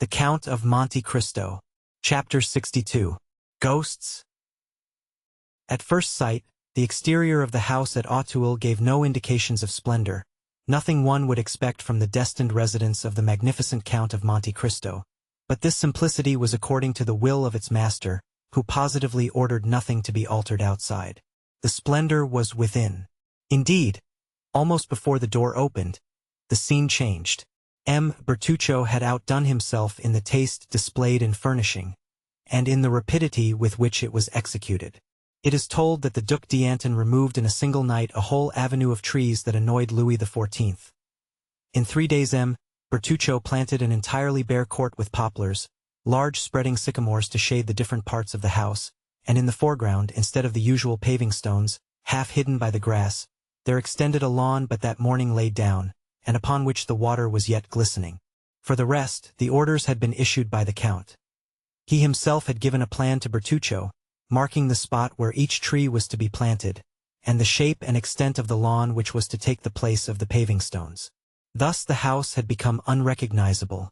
The Count of Monte Cristo. Chapter 62. Ghosts. At first sight, the exterior of the house at Auteuil gave no indications of splendor, nothing one would expect from the destined residence of the magnificent Count of Monte Cristo. But this simplicity was according to the will of its master, who positively ordered nothing to be altered outside. The splendor was within. Indeed, almost before the door opened, the scene changed. Bertuccio had outdone himself in the taste displayed in furnishing, and in the rapidity with which it was executed. It is told that the Duc d'Antin removed in a single night a whole avenue of trees that annoyed Louis XIV. In 3 days Bertuccio planted an entirely bare court with poplars, large spreading sycamores to shade the different parts of the house, and in the foreground, instead of the usual paving stones, half hidden by the grass, there extended a lawn but that morning laid down, and upon which the water was yet glistening. For the rest, the orders had been issued by the Count. He himself had given a plan to Bertuccio, marking the spot where each tree was to be planted, and the shape and extent of the lawn which was to take the place of the paving stones. Thus the house had become unrecognizable,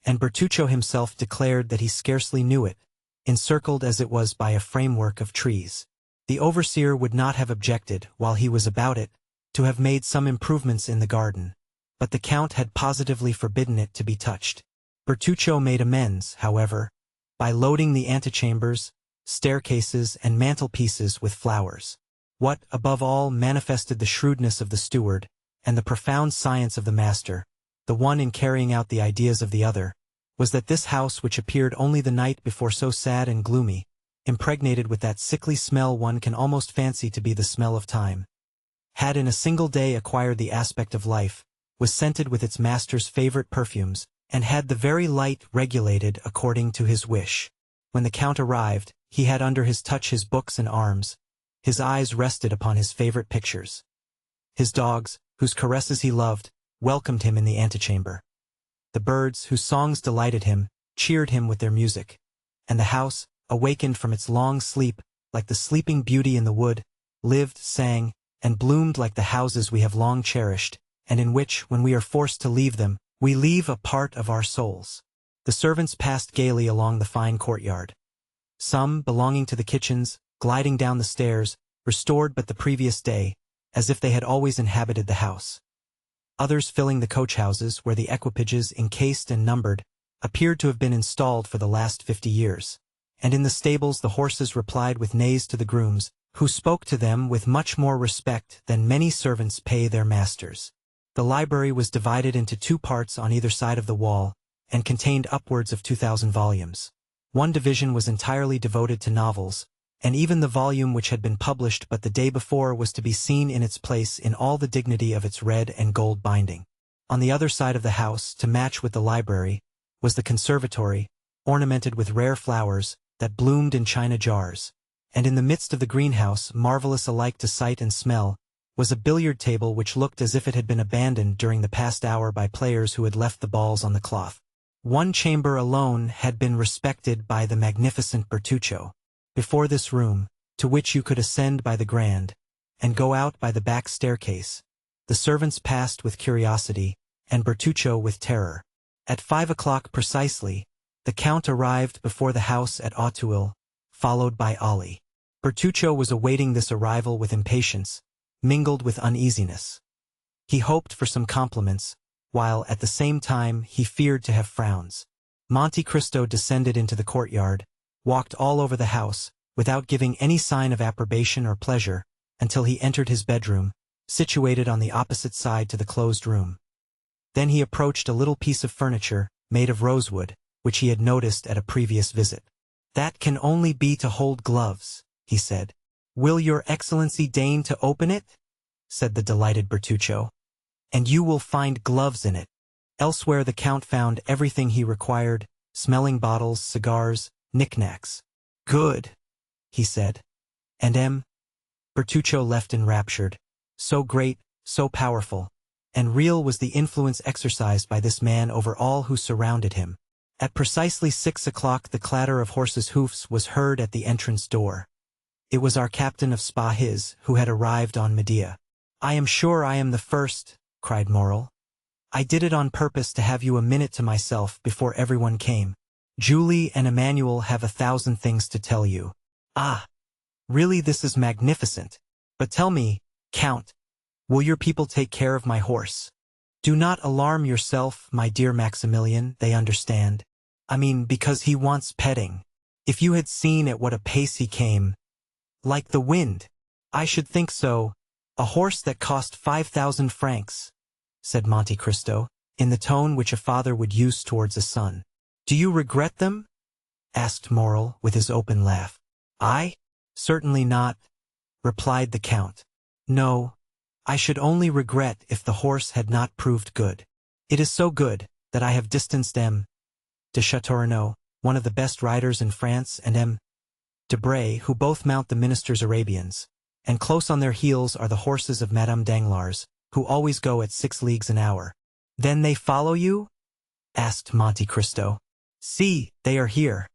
and Bertuccio himself declared that he scarcely knew it, encircled as it was by a framework of trees. The overseer would not have objected, while he was about it, to have made some improvements in the garden, but the Count had positively forbidden it to be touched. Bertuccio made amends, however, by loading the antechambers, staircases, and mantelpieces with flowers. What, above all, manifested the shrewdness of the steward, and the profound science of the master, the one in carrying out the ideas of the other, was that this house, which appeared only the night before so sad and gloomy, impregnated with that sickly smell one can almost fancy to be the smell of time, had in a single day acquired the aspect of life, was scented with its master's favorite perfumes, and had the very light regulated according to his wish. When the Count arrived, he had under his touch his books and arms. His eyes rested upon his favorite pictures. His dogs, whose caresses he loved, welcomed him in the antechamber. The birds, whose songs delighted him, cheered him with their music. And the house, awakened from its long sleep, like the sleeping beauty in the wood, lived, sang, and bloomed like the houses we have long cherished, and in which, when we are forced to leave them, we leave a part of our souls. The servants passed gaily along the fine courtyard. Some, belonging to the kitchens, gliding down the stairs, restored but the previous day, as if they had always inhabited the house. Others filling the coach-houses, where the equipages, encased and numbered, appeared to have been installed for the last 50 years. And in the stables the horses replied with neighs to the grooms, who spoke to them with much more respect than many servants pay their masters. The library was divided into 2 parts on either side of the wall, and contained upwards of 2,000 volumes. One division was entirely devoted to novels, and even the volume which had been published but the day before was to be seen in its place in all the dignity of its red and gold binding. On the other side of the house, to match with the library, was the conservatory, ornamented with rare flowers, that bloomed in china jars, and in the midst of the greenhouse, marvelous alike to sight and smell, was a billiard table which looked as if it had been abandoned during the past hour by players who had left the balls on the cloth. One chamber alone had been respected by the magnificent Bertuccio. Before this room, to which you could ascend by the grand, and go out by the back staircase, the servants passed with curiosity, and Bertuccio with terror. At 5 o'clock precisely, the Count arrived before the house at Auteuil, followed by Ali. Bertuccio was awaiting this arrival with impatience, mingled with uneasiness. He hoped for some compliments, while at the same time he feared to have frowns. Monte Cristo descended into the courtyard, walked all over the house, without giving any sign of approbation or pleasure, until he entered his bedroom, situated on the opposite side to the closed room. Then he approached a little piece of furniture, made of rosewood, which he had noticed at a previous visit. "That can only be to hold gloves," he said. "Will your Excellency deign to open it?" said the delighted Bertuccio. "And you will find gloves in it." Elsewhere the Count found everything he required, smelling bottles, cigars, knickknacks. "Good," he said. And Bertuccio left enraptured. So great, so powerful, and real was the influence exercised by this man over all who surrounded him. At precisely 6 o'clock the clatter of horses' hoofs was heard at the entrance door. It was our captain of Spahis, who had arrived on Medea. "I am sure I am the first," cried Morrel. I did it on purpose to have you a minute to myself before everyone came. Julie and Emmanuel have 1,000 things to tell you. Ah, really, this is magnificent. But tell me, Count, will your people take care of my horse? Do not alarm yourself, my dear Maximilian, they understand. I mean, because he wants petting. If you had seen at what a pace he came. Like the wind. I should think so. A horse that cost 5,000 francs, said Monte Cristo, in the tone which a father would use towards a son. Do you regret them? Asked Morel, with his open laugh. I? Certainly not, replied the Count. No, I should only regret if the horse had not proved good. It is so good, that I have distanced M. de Châteaurenaud, one of the best riders in France, and M. de Bray, who both mount the minister's Arabians, and close on their heels are the horses of Madame Danglars, who always go at 6 leagues an hour. Then they follow you? Asked Monte Cristo. See, they are here.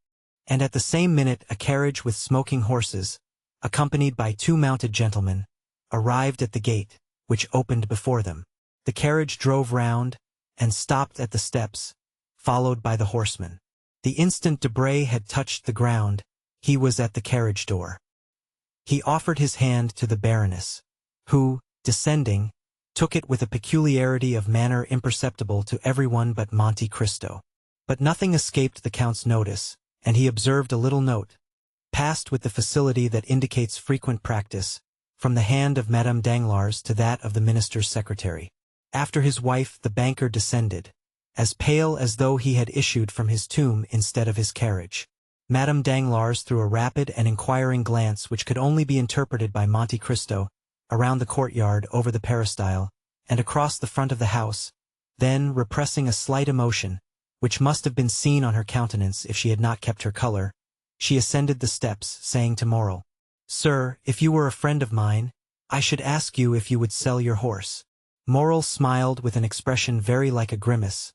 And at the same minute a carriage with smoking horses, accompanied by 2 mounted gentlemen, arrived at the gate, which opened before them. The carriage drove round, and stopped at the steps, followed by the horsemen. The instant Debray had touched the ground, he was at the carriage door. He offered his hand to the Baroness, who, descending, took it with a peculiarity of manner imperceptible to everyone but Monte Cristo. But nothing escaped the Count's notice, and he observed a little note, passed with the facility that indicates frequent practice, from the hand of Madame Danglars to that of the minister's secretary. After his wife the banker descended, as pale as though he had issued from his tomb instead of his carriage. Madame Danglars threw a rapid and inquiring glance which could only be interpreted by Monte Cristo, around the courtyard, over the peristyle, and across the front of the house, then, repressing a slight emotion, which must have been seen on her countenance if she had not kept her color, she ascended the steps, saying to Morel, "Sir, if you were a friend of mine, I should ask you if you would sell your horse." Morel smiled with an expression very like a grimace,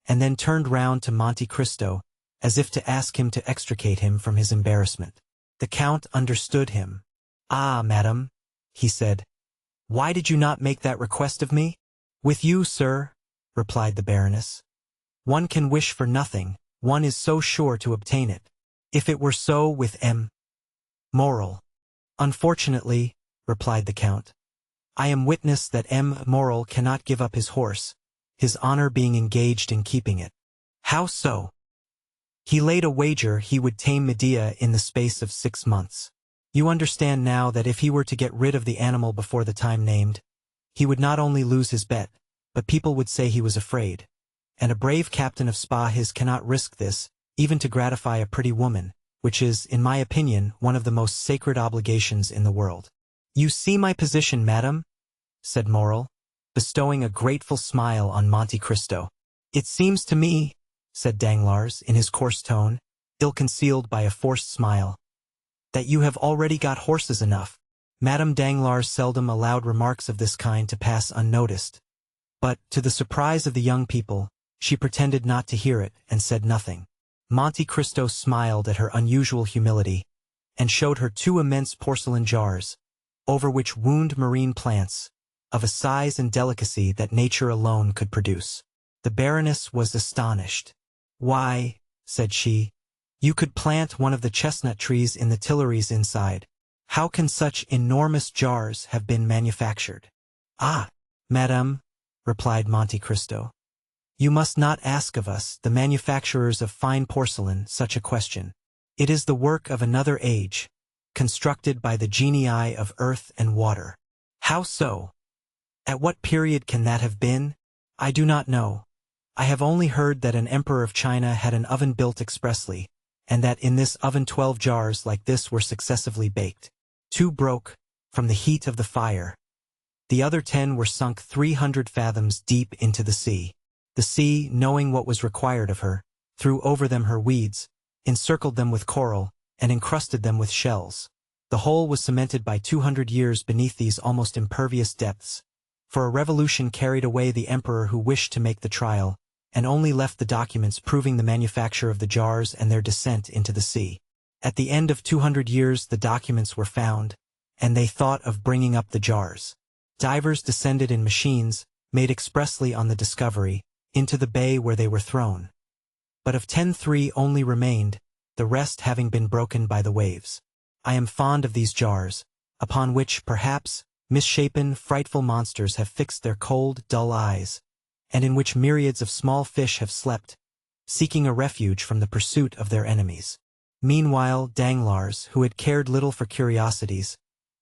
and then turned round to Monte Cristo, as if to ask him to extricate him from his embarrassment. The Count understood him. "Ah, madam," he said, "why did you not make that request of me?" "With you, sir," replied the Baroness, "one can wish for nothing, one is so sure to obtain it. If it were so with M. Morel." "Unfortunately," replied the Count, "I am witness that M. Morel cannot give up his horse, his honor being engaged in keeping it." "How so?" "He laid a wager he would tame Medea in the space of 6 months. You understand now that if he were to get rid of the animal before the time named, he would not only lose his bet, but people would say he was afraid. And a brave captain of spa his cannot risk this, even to gratify a pretty woman, which is, in my opinion, one of the most sacred obligations in the world." "You see my position, madam?" said Morel, bestowing a grateful smile on Monte Cristo. "It seems to me," said Danglars, in his coarse tone, ill-concealed by a forced smile, "that you have already got horses enough." Madame Danglars seldom allowed remarks of this kind to pass unnoticed, but, to the surprise of the young people, she pretended not to hear it, and said nothing. Monte Cristo smiled at her unusual humility, and showed her 2 immense porcelain jars, over which wound marine plants, of a size and delicacy that nature alone could produce. The Baroness was astonished. "Why," said she, "you could plant one of the chestnut trees in the Tuileries inside. How can such enormous jars have been manufactured?" "Ah, madame," replied Monte Cristo, "you must not ask of us, the manufacturers of fine porcelain, such a question. It is the work of another age, constructed by the genii of earth and water." "How so? At what period can that have been?" "I do not know. I have only heard that an emperor of China had an oven built expressly, and that in this oven 12 jars like this were successively baked. 2 broke, from the heat of the fire. The other 10 were sunk 300 fathoms deep into the sea. The sea, knowing what was required of her, threw over them her weeds, encircled them with coral, and encrusted them with shells. The whole was cemented by 200 years beneath these almost impervious depths, for a revolution carried away the emperor who wished to make the trial, and only left the documents proving the manufacture of the jars and their descent into the sea. At the end of 200 years the documents were found, and they thought of bringing up the jars. Divers descended in machines, made expressly on the discovery, into the bay where they were thrown. But of 10 3 only remained, the rest having been broken by the waves. I am fond of these jars, upon which, perhaps, misshapen, frightful monsters have fixed their cold, dull eyes, and in which myriads of small fish have slept, seeking a refuge from the pursuit of their enemies. Meanwhile, Danglars, who had cared little for curiosities,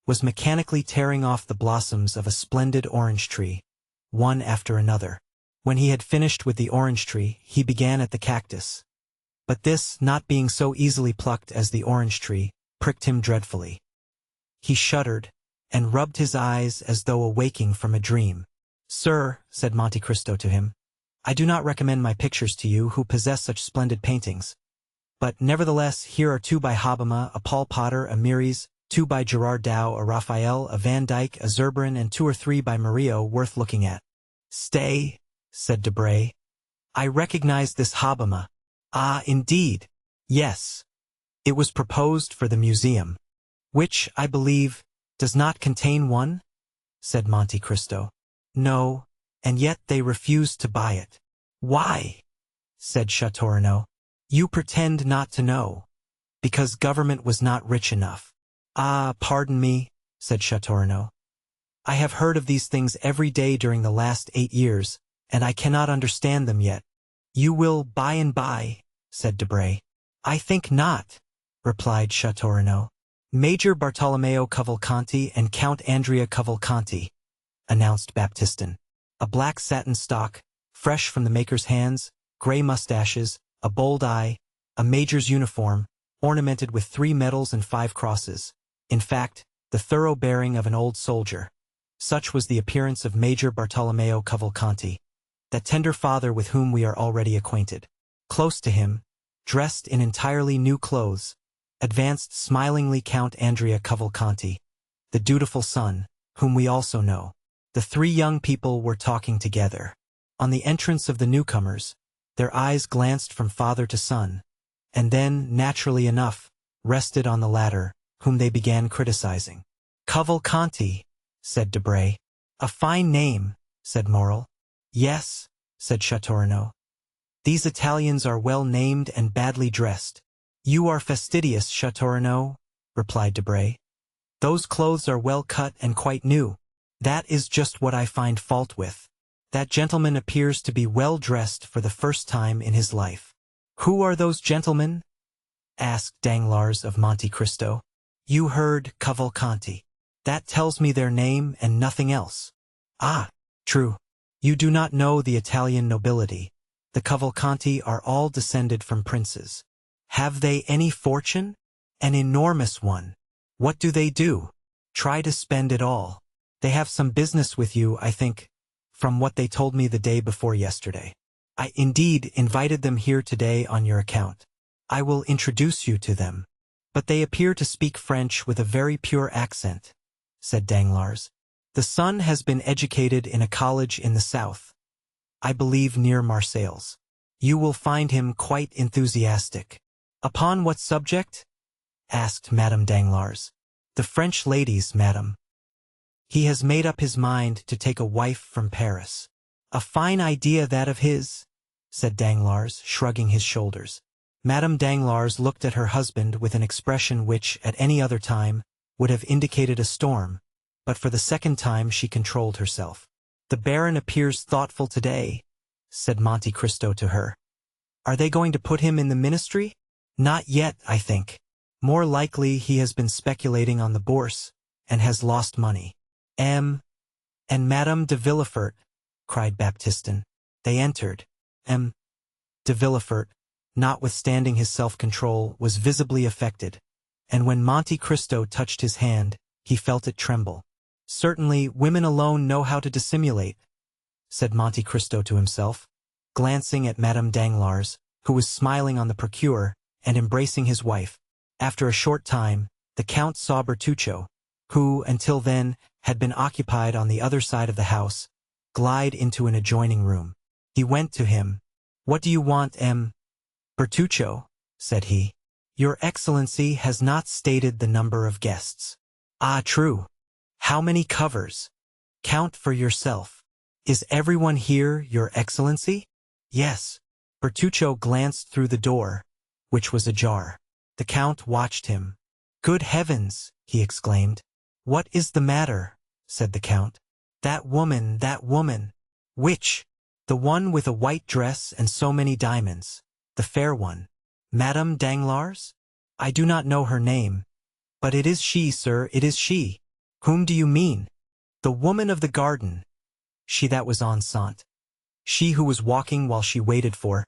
was mechanically tearing off the blossoms of a splendid orange tree, one after another. When he had finished with the orange tree, he began at the cactus. But this, not being so easily plucked as the orange tree, pricked him dreadfully. He shuddered, and rubbed his eyes as though awaking from a dream. "Sir," said Monte Cristo to him, "I do not recommend my pictures to you who possess such splendid paintings. But nevertheless, here are 2 by Hobbema, a Paul Potter, a Mieris, 2 by Gerard Dow, a Raphael, a Van Dyck, a Zurbaran, and 2 or 3 by Murillo worth looking at." "Stay," said Debray. "I recognize this Hobbema." "Ah, indeed." "Yes. It was proposed for the museum." "Which, I believe, does not contain one?" said Monte Cristo. "No, and yet they refused to buy it." "Why?" said Châteaurenaud. "You pretend not to know." "Because government was not rich enough." "Ah, pardon me," said Châteaurenaud. "I have heard of these things every day during the last 8 years, and I cannot understand them yet." "You will by and by," said Debray. "I think not," replied Châteaurenaud. "Major Bartolomeo Cavalcanti and Count Andrea Cavalcanti," announced Baptistin. "A black satin stock, fresh from the maker's hands, gray mustaches, a bold eye, a major's uniform, ornamented with 3 medals and 5 crosses. In fact, the thorough bearing of an old soldier. Such was the appearance of Major Bartolomeo Cavalcanti, that tender father with whom we are already acquainted. Close to him, dressed in entirely new clothes, advanced smilingly Count Andrea Cavalcanti, the dutiful son, whom we also know. The 3 young people were talking together. On the entrance of the newcomers, their eyes glanced from father to son, and then, naturally enough, rested on the latter, whom they began criticizing. "Cavalcanti," said Debray. "A fine name," said Morrel. "Yes," said Châteaurenaud. "These Italians are well named and badly dressed." "You are fastidious, Châteaurenaud," replied Debray. "Those clothes are well cut and quite new." "That is just what I find fault with. That gentleman appears to be well dressed for the first time in his life." "Who are those gentlemen?" asked Danglars of Monte Cristo. "You heard Cavalcanti. That tells me their name and nothing else." "Ah, true. You do not know the Italian nobility. The Cavalcanti are all descended from princes." "Have they any fortune?" "An enormous one." "What do they do?" "Try to spend it all. They have some business with you, I think, from what they told me the day before yesterday. I indeed invited them here today on your account. I will introduce you to them. But they appear to speak French with a very pure accent," said Danglars. "The son has been educated in a college in the south, I believe near Marseilles. You will find him quite enthusiastic." "Upon what subject?" asked Madame Danglars. "The French ladies, madame. He has made up his mind to take a wife from Paris." "A fine idea that of his," said Danglars, shrugging his shoulders. Madame Danglars looked at her husband with an expression which, at any other time, would have indicated a storm, but for the second time she controlled herself. "The Baron appears thoughtful today," said Monte Cristo to her. "Are they going to put him in the ministry?" "Not yet, I think. More likely he has been speculating on the bourse, and has lost money." "And Madame de Villefort," cried Baptistin. They entered. De Villefort, notwithstanding his self-control, was visibly affected, and when Monte Cristo touched his hand, he felt it tremble. "Certainly, women alone know how to dissimulate," said Monte Cristo to himself, glancing at Madame Danglars, who was smiling on the procureur, and embracing his wife. After a short time, the Count saw Bertuccio, who, until then, had been occupied on the other side of the house, glide into an adjoining room. He went to him. "What do you want, Bertuccio?" said he. "Your Excellency has not stated the number of guests." "Ah, true. How many covers?" "Count for yourself." Is everyone here, Your Excellency? Yes. Bertuccio glanced through the door, which was ajar. The Count watched him. Good heavens, he exclaimed. What is the matter? Said the Count. That woman. Which? The one with a white dress and so many diamonds. The fair one. Madame Danglars? I do not know her name. But it is she, sir, it is she. Whom do you mean? The woman of the garden. She that was enceinte. She who was walking while she waited for.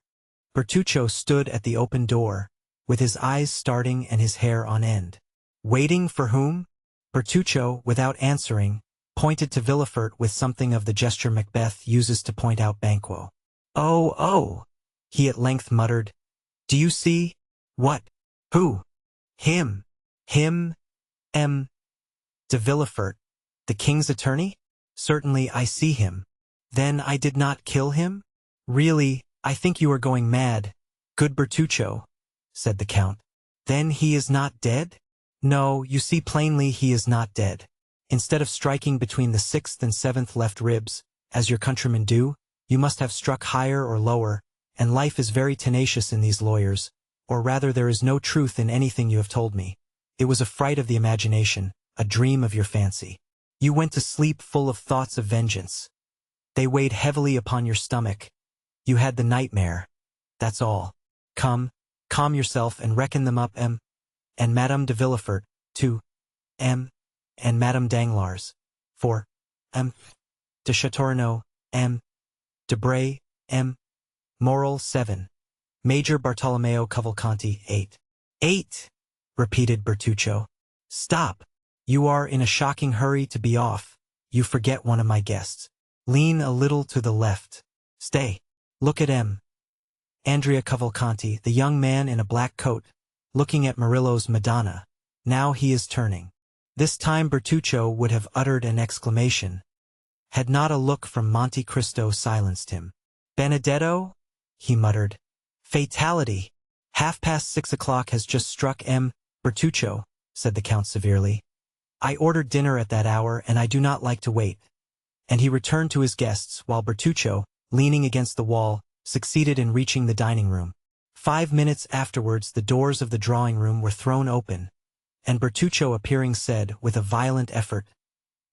Bertuccio stood at the open door, with his eyes starting and his hair on end. Waiting for whom? Bertuccio, without answering, pointed to Villefort with something of the gesture Macbeth uses to point out Banquo. Oh, he at length muttered. Do you see? What? Who? Him. De Villefort, the king's attorney? Certainly I see him. Then I did not kill him? Really, I think you are going mad, good Bertuccio, said the Count. Then he is not dead? No, you see plainly he is not dead. Instead of striking between the 6th and 7th left ribs, as your countrymen do, you must have struck higher or lower, and life is very tenacious in these lawyers, or rather there is no truth in anything you have told me. It was a fright of the imagination, a dream of your fancy. You went to sleep full of thoughts of vengeance. They weighed heavily upon your stomach. You had the nightmare. That's all. Come, calm yourself and reckon them up, and Madame de Villefort, to and Madame Danglars, for de Chateaurenaud, Debray, Moral 7. Major Bartolomeo Cavalcanti 8. 8, repeated Bertuccio. Stop. You are in a shocking hurry to be off. You forget one of my guests. Lean a little to the left. Stay. Look at Andrea Cavalcanti, the young man in a black coat, looking at Murillo's Madonna. Now he is turning. This time Bertuccio would have uttered an exclamation, had not a look from Monte Cristo silenced him. Benedetto? He muttered. Fatality! 6:30 o'clock has just struck. Bertuccio, said the Count severely. I ordered dinner at that hour and I do not like to wait. And he returned to his guests while Bertuccio, leaning against the wall, succeeded in reaching the dining room. 5 minutes afterwards the doors of the drawing room were thrown open, and Bertuccio appearing said, with a violent effort,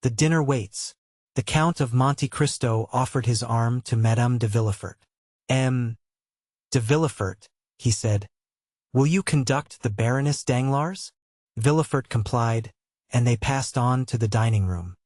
The dinner waits. The Count of Monte Cristo offered his arm to Madame de Villefort. De Villefort, he said, will you conduct the Baroness Danglars? Villefort complied, and they passed on to the dining room.